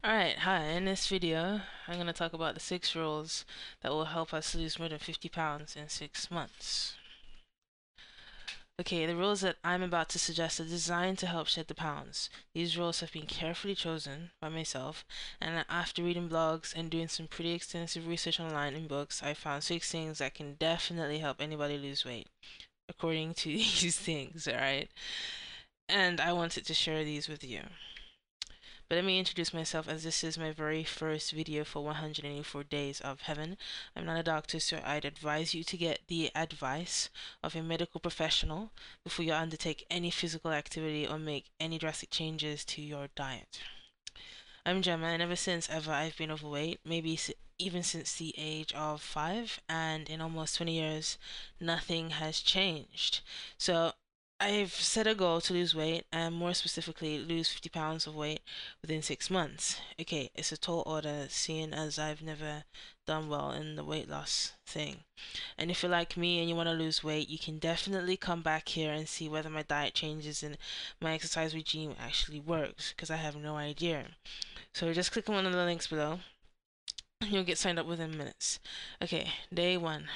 Alright, hi. In this video, I'm going to talk about the 6 rules that will help us lose more than 50 pounds in 6 months. Okay, the rules that I'm about to suggest are designed to help shed the pounds. These rules have been carefully chosen by myself, and after reading blogs and doing some pretty extensive research online in books, I found 6 things that can definitely help anybody lose weight, according to these things, alright? And I wanted to share these with you. But let me introduce myself, as this is my very first video for 184 Days of Heaven. I'm not a doctor, so I'd advise you to get the advice of a medical professional before you undertake any physical activity or make any drastic changes to your diet. I'm Gemma, and ever since ever I've been overweight, maybe even since the age of 5, and in almost 20 years, nothing has changed. So I've set a goal to lose weight, and more specifically, lose 50 pounds of weight within 6 months. Okay, it's a tall order, seeing as I've never done well in the weight loss thing. And if you're like me and you want to lose weight, you can definitely come back here and see whether my diet changes and my exercise regime actually works, because I have no idea. So just click on one of the links below. You'll get signed up within minutes. Okay, day 1.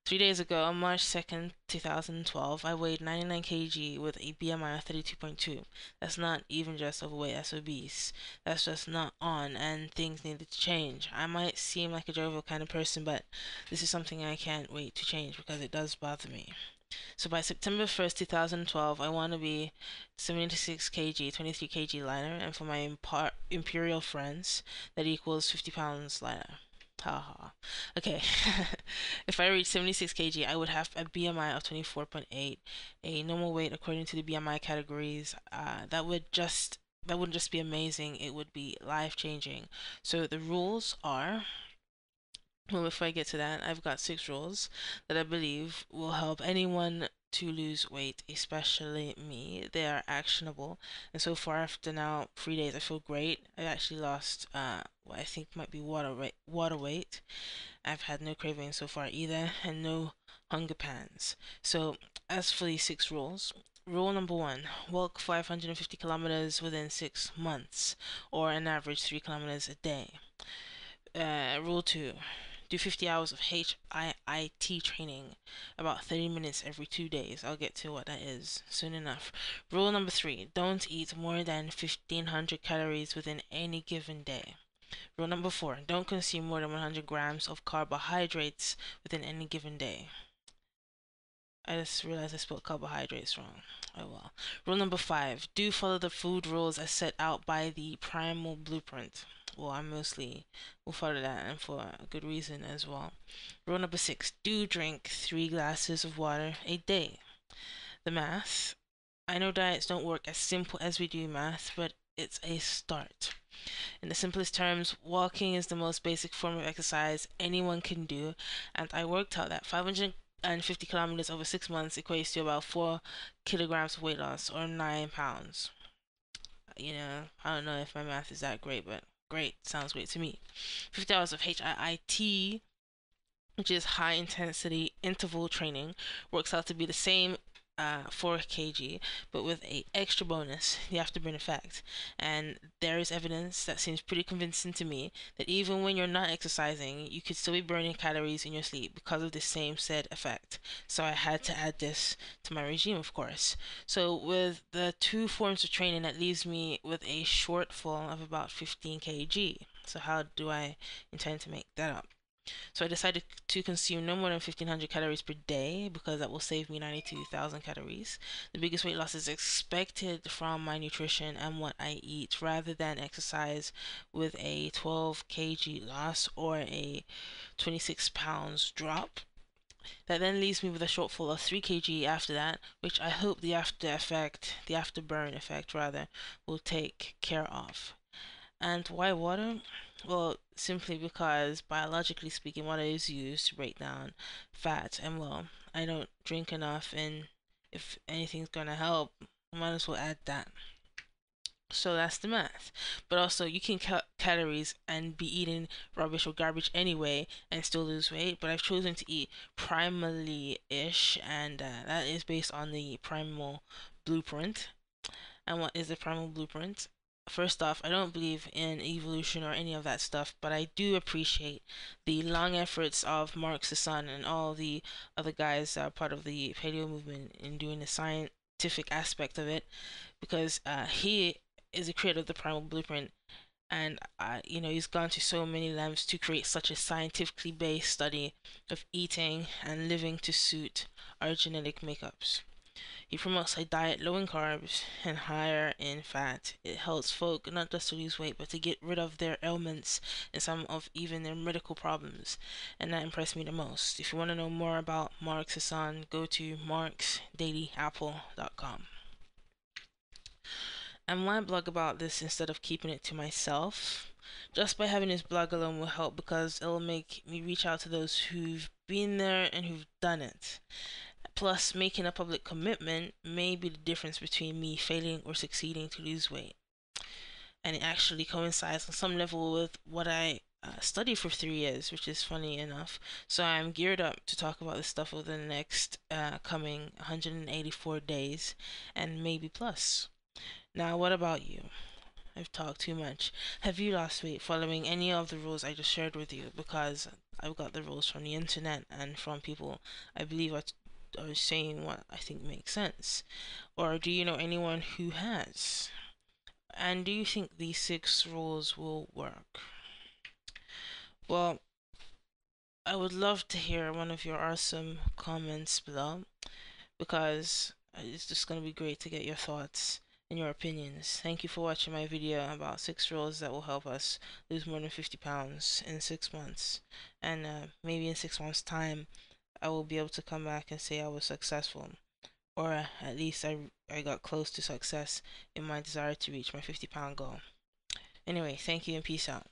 3 days ago, on March 2nd, 2012, I weighed 99 kg with a BMI of 32.2. That's not even just overweight, that's obese. That's just not on, and things needed to change. I might seem like a jovial kind of person, but this is something I can't wait to change because it does bother me. So by September 1st, 2012, I want to be 76 kg, 23 kg lighter, and for my imperial friends, that equals 50 pounds lighter. Haha. Okay. If I reach 76 kg, I would have a BMI of 24.8, a normal weight according to the BMI categories. That wouldn't just be amazing, it would be life-changing. So the rules are, well, before I get to that, I've got 6 rules that I believe will help anyone to lose weight, especially me. They are actionable, and so far after now 3 days, I feel great. I actually lost what I think might be water weight. I've had no cravings so far either, and no hunger pans. So as for these 6 rules, rule number 1: walk 550 kilometers within 6 months, or an average 3 kilometers a day. Rule 2: do 50 hours of HIIT training, about 30 minutes every 2 days. I'll get to what that is soon enough. Rule number 3: don't eat more than 1500 calories within any given day. Rule number 4: don't consume more than 100 grams of carbohydrates within any given day. I just realized I spelled carbohydrates wrong. Oh well. Rule number 5: do follow the food rules as set out by the Primal Blueprint. Well, I mostly will follow that, and for a good reason as well. Rule number 6: do drink 3 glasses of water a day. The math. I know diets don't work as simple as we do math, but it's a start. In the simplest terms, walking is the most basic form of exercise anyone can do, and I worked out that 550 kilometers over 6 months equates to about 4 kilograms of weight loss, or 9 pounds. I don't know if my math is that great, but great, sounds great to me. 50 hours of HIIT, which is high intensity interval training, works out to be the same 4 kg, but with a extra bonus, the afterburn effect. And there is evidence that seems pretty convincing to me that even when you're not exercising, you could still be burning calories in your sleep because of the same said effect. So I had to add this to my regime, of course. So with the 2 forms of training, that leaves me with a shortfall of about 15 kg. So how do I intend to make that up? So I decided to consume no more than 1500 calories per day because that will save me 92,000 calories. The biggest weight loss is expected from my nutrition and what I eat rather than exercise, with a 12 kg loss or a 26 pounds drop. That then leaves me with a shortfall of 3 kg after that, which I hope the afterburn effect rather, will take care of. And why water? Well, simply because biologically speaking, water is used to break down fat, and well, I don't drink enough, and if anything's gonna help, I might as well add that. So that's the math. But also, you can count calories and be eating rubbish or garbage anyway and still lose weight. But I've chosen to eat primally-ish, and that is based on the Primal Blueprint. And what is the Primal Blueprint? First off, I don't believe in evolution or any of that stuff, but I do appreciate the long efforts of Mark Sisson and all the other guys that are part of the paleo movement in doing the scientific aspect of it, because he is the creator of the Primal Blueprint, and he's gone to so many lengths to create such a scientifically based study of eating and living to suit our genetic makeups. He promotes a diet low in carbs and higher in fat. It helps folk not just to lose weight, but to get rid of their ailments and some of even their medical problems. And that impressed me the most. If you want to know more about Mark Sisson, go to marksdailyapple.com. And why blog about this instead of keeping it to myself? Just by having this blog alone will help, because it'll make me reach out to those who've been there and who've done it. Plus, making a public commitment may be the difference between me failing or succeeding to lose weight. And it actually coincides on some level with what I studied for 3 years, which is funny enough. So I'm geared up to talk about this stuff over the next coming 184 days and maybe plus. Now, what about you? I've talked too much. Have you lost weight following any of the rules I just shared with you? Because I've got the rules from the internet and from people I believe are saying what I think makes sense. Or do you know anyone who has? And do you think these 6 rules will work? Well, I would love to hear one of your awesome comments below, because it's just going to be great to get your thoughts and your opinions. Thank you for watching my video about 6 rules that will help us lose more than 50 pounds in 6 months. And maybe in 6 months' time, I will be able to come back and say I was successful. Or at least I got close to success in my desire to reach my 50-pound goal. Anyway, thank you and peace out.